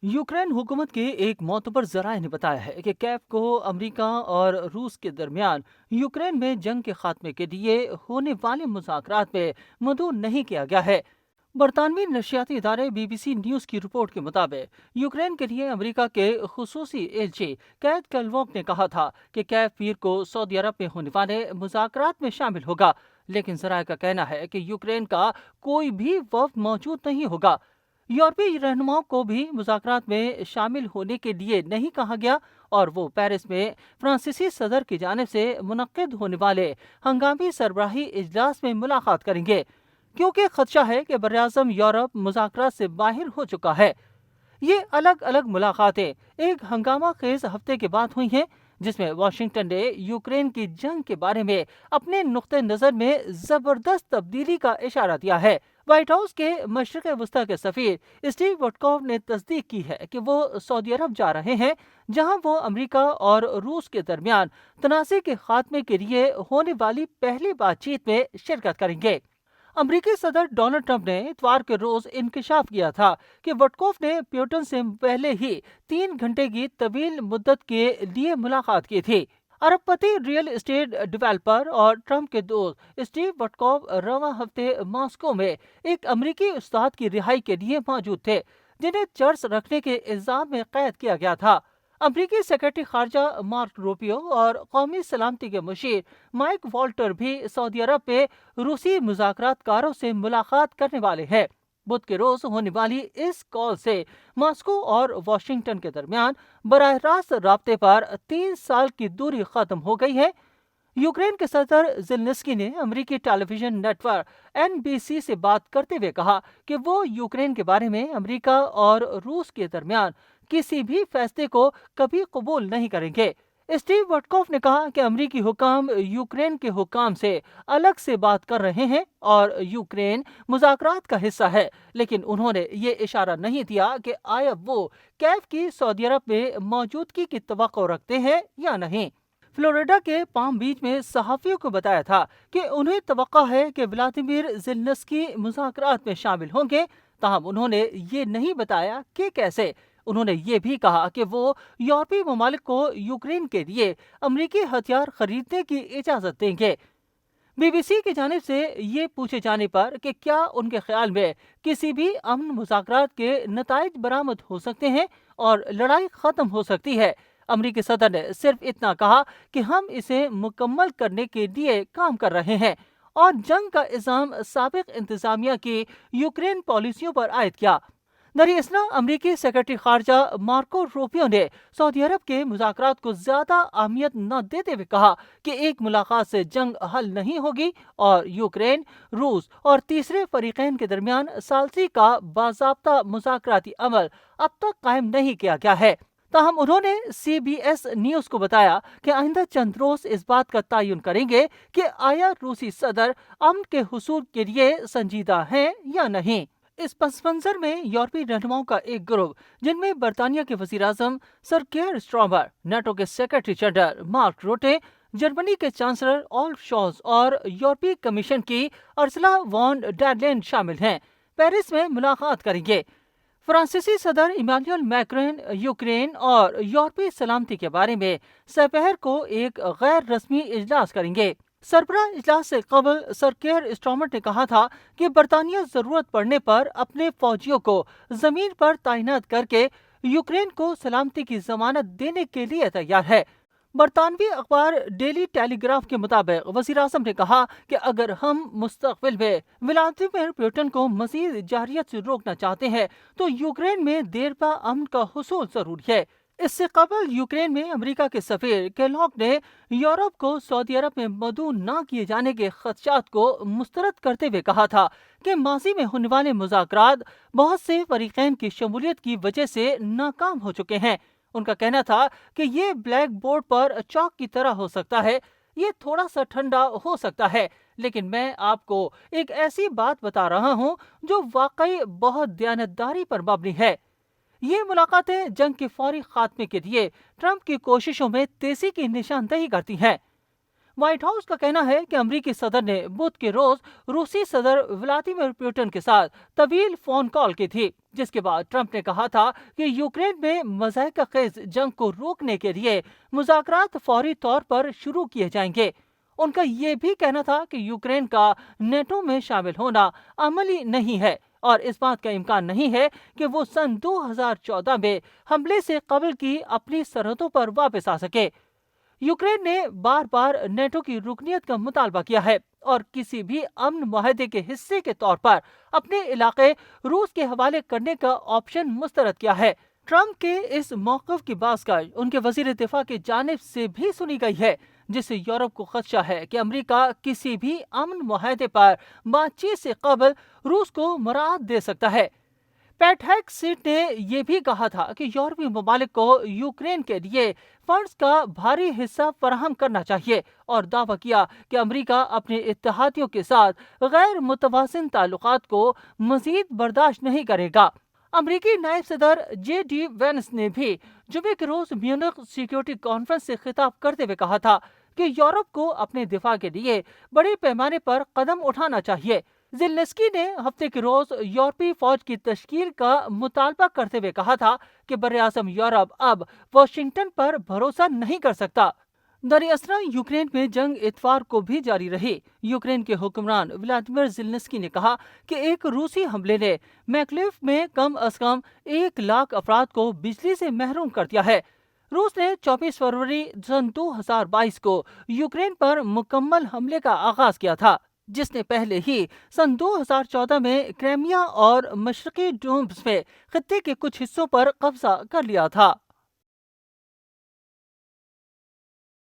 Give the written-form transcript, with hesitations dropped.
Ukraine हुकूमत के एक मोतबर जराये ने बताया है कि कैफ को अमेरिका और रूस के दरमियान यूक्रेन में जंग के खात्मे के लिए होने वाले मुज़ाकरात में मदऊ नहीं किया गया है। बरतानवी नशियाती इदारे BBC न्यूज़ की रिपोर्ट के मुताबिक यूक्रेन के लिए अमेरिका के खुसूसी एजेंट कैथ कैलवॉक ने कहा था कि कैफ पीर को सऊदी अरब में होने वाले मुज़ाकरात में शामिल होगा, लेकिन जराये का कहना है कि यूक्रेन का कोई भी वफ्द मौजूद नहीं होगा। यूरोपीय रहनुमाओं को भी मुज़ाकरात में शामिल होने के लिए नहीं कहा गया और वो पेरिस में फ्रांसीसी सदर की जानिब से मुनक्किद होने वाले हंगामी सरबराही इजलास में मुलाकात करेंगे, क्योंकि खदशा है कि बरआज़म यूरोप मुज़ाकरात से बाहर हो चुका है। ये अलग अलग मुलाकातें एक हंगामा खेज हफ्ते के बाद हुई हैं, जिसमें वाशिंगटन ने यूक्रेन की जंग के बारे में अपने नुक्ते नज़र में ज़बरदस्त तब्दीली का इशारा दिया है। व्हाइट हाउस के मशरक़ वस्ता के सफ़ीर स्टीव वुडकॉफ ने तस्दीक की है कि वो सऊदी अरब जा रहे हैं, जहां वो अमेरिका और रूस के दरमियान तनाज़े के खात्मे के लिए होने वाली पहली बातचीत में शिरकत करेंगे। अमरीकी सदर डोनाल्ड ट्रंप ने इतवार के रोज इंकशाफ किया था कि वुडकॉफ ने प्यूटन से पहले ही 3 घंटे की तवील मुद्दत के लिए मुलाकात की थी। अरबपति रियल एस्टेट डेवलपर और ट्रंप के दोस्त स्टीव वुडकॉफ रवां हफ्ते मॉस्को में एक अमरीकी उस्ताद की रिहाई के लिए मौजूद थे, जिन्हें चर्च रखने के इल्जाम में कैद किया गया था। अमरीकी सेक्रेटरी खारजा मार्क रूबियो और कौमी सलामती के मुशीर माइक वॉल्टर भी सऊदी अरब में रूसी मुज़ाकरातकारों से मुलाकात करने वाले हैं। बुध के रोज होने वाली इस कॉल से मॉस्को और वाशिंगटन के दरमियान बराह रास्त राब्ते पर 3 साल की दूरी खत्म हो गई है। यूक्रेन के सदर ज़ेलेंस्की ने अमेरिकी टेलीविजन नेटवर्क NBC से बात करते हुए कहा कि वो यूक्रेन के बारे में अमेरिका और रूस के दरमियान किसी भी फैसले को कभी कबूल नहीं करेंगे। स्टीव वुडकॉफ ने कहा कि अमेरिकी हुकाम यूक्रेन के हुकाम से अलग से बात कर रहे हैं और यूक्रेन मुज़ाकरात का हिस्सा है, लेकिन उन्होंने ये इशारा नहीं दिया कि आया वो कैफ की सऊदी अरब में मौजूदगी की तवक्को रखते हैं या नहीं। फ्लोरिडा के पाम बीच में सहाफ़ियों को बताया था कि उन्हें तवक्को है कि व्लादिमीर ज़ेलेंस्की मुज़ाकरात में शामिल होंगे, ताहम उन्होंने ये नहीं बताया कि कैसे। उन्होंने ये भी कहा कि वो यूरोपीय ममालिक को यूक्रेन के लिए अमरीकी हथियार खरीदने की इजाज़त देंगे। BBC की जानिब से ये पूछे जाने पर कि क्या उनके ख्याल में किसी भी अमन मुज़ाकरात के नताइज बरामद हो सकते हैं और लड़ाई ख़त्म हो सकती है, अमरीकी सदर ने सिर्फ इतना कहा कि हम इसे मुकम्मल करने के लिए काम कर रहे हैं और जंग का इल्ज़ाम साबिक इंतज़ामिया की यूक्रेन पॉलिसियों पर आयद किया। दरअसल अमरीकी सेक्रेटरी खारजा मार्को रूबियो ने सऊदी अरब के मुज़ाकरात को ज़्यादा अहमियत न देते हुए कहा कि एक मुलाकात से जंग हल नहीं होगी और यूक्रेन, रूस और तीसरे फरीकैन के दरमियान सालसी का बाज़ाब्ता मुज़ाकराती अमल अब तक कायम नहीं किया गया है। ताहम उन्होंने CBS न्यूज़ को बताया कि आइंदा चंद रोज इस बात का तयन करेंगे कि आया रूसी सदर अमन के हुसूल के लिए संजीदा हैं या नहीं। इस पस मंजर में यूरोपीय रहनुमाओं का एक ग्रुप, जिनमें बरतानिया के वज़ीर आज़म सर केयर स्टारमर, नाटो के सेक्रेटरी जनरल मार्क रूटे, जर्मनी के चांसलर ओल्फ शॉल्ज़ और यूरोपीय कमीशन की अर्सुला वॉन डर लेyen शामिल हैं, पेरिस में मुलाकात करेंगे। फ्रांसीसी सदर इमानुएल मैक्रोन यूक्रेन और यूरोपीय सलामती के बारे में दोपहर को एक गैर रस्मी इजलास करेंगे। सरबराह इजलास से कबल सर केयर स्टारमर ने कहा था कि बरतानिया जरूरत पड़ने पर अपने फौजियों को जमीन पर तैनात करके यूक्रेन को सलामती की जमानत देने के लिए तैयार है। बरतानवी अखबार डेली टेलीग्राफ के मुताबिक वज़ीर आज़म ने कहा कि अगर हम मुस्तक़बिल में व्लादिमीर पुतिन को मज़ीद जारियत से रोकना चाहते हैं तो यूक्रेन में देर पा अमन का हुसूल जरूरी है। इससे कबल यूक्रेन में अमेरिका के सफीर केलॉग ने यूरोप को सऊदी अरब में मदऊ न किए जाने के खदशात को मुस्तरद करते हुए कहा था कि माजी में होने वाले मुज़ाकरात बहुत से फरीकैन की शमूलियत की वजह से नाकाम हो चुके हैं। उनका कहना था कि ये ब्लैक बोर्ड पर चौक की तरह हो सकता है, ये थोड़ा सा ठंडा हो सकता है, लेकिन मैं आपको एक ऐसी बात बता रहा हूँ जो वाकई बहुत दयानतदारी पर मबनी है। ये मुलाकातें जंग के फौरी खात्मे के लिए ट्रंप की कोशिशों में तेजी की निशानदही करती हैं। وائٹ ہاؤس کا کہنا ہے کہ امریکی صدر نے بدھ کے روز روسی صدر ولادیمیر پوٹن کے ساتھ طویل فون کال کی تھی، جس کے بعد ٹرمپ نے کہا تھا کہ یوکرین میں مضحکہ خیز جنگ کو روکنے کے لیے مذاکرات فوری طور پر شروع کیے جائیں گے۔ ان کا یہ بھی کہنا تھا کہ یوکرین کا نیٹو میں شامل ہونا عملی نہیں ہے اور اس بات کا امکان نہیں ہے کہ وہ سن 2014 میں حملے سے قبل کی اپنی سرحدوں پر واپس آ سکے۔ یوکرین نے بار بار نیٹو کی رکنیت کا مطالبہ کیا ہے اور کسی بھی امن معاہدے کے حصے کے طور پر اپنے علاقے روس کے حوالے کرنے کا آپشن مسترد کیا ہے۔ ٹرمپ کے اس موقف کی بازگشت ان کے وزیر دفاع کی جانب سے بھی سنی گئی ہے، جس سے یورپ کو خدشہ ہے کہ امریکہ کسی بھی امن معاہدے پر بات چیت سے قبل روس کو مراعات دے سکتا ہے۔ پیٹ ہیگسیٹ نے یہ بھی کہا تھا کہ یورپی ممالک کو یوکرین کے لیے فنڈز کا بھاری حصہ فراہم کرنا چاہیے اور دعویٰ کیا کہ امریکہ اپنے اتحادیوں کے ساتھ غیر متوازن تعلقات کو مزید برداشت نہیں کرے گا۔ امریکی نائب صدر جے ڈی وینس نے بھی جمعے کے روز میونخ سیکیورٹی کانفرنس سے خطاب کرتے ہوئے کہا تھا کہ یورپ کو اپنے دفاع کے لیے بڑے پیمانے پر قدم اٹھانا چاہیے۔ زیلنسکی نے ہفتے کے روز یورپی فوج کی تشکیل کا مطالبہ کرتے ہوئے کہا تھا کہ براعظم یورپ اب واشنگٹن پر بھروسہ نہیں کر سکتا۔ در اثر یوکرین میں جنگ اتوار کو بھی جاری رہی۔ یوکرین کے حکمران ولادیمیر زیلنسکی نے کہا کہ ایک روسی حملے نے میکلیف میں کم از کم 1,00,000 افراد کو بجلی سے محروم کر دیا ہے۔ روس نے 24 فروری سن 2022 کو یوکرین پر مکمل حملے کا آغاز کیا تھا، جس نے پہلے ہی سن 2014 میں کرائمیا اور مشرقی ڈونباس میں خطے کے کچھ حصوں پر قبضہ کر لیا تھا۔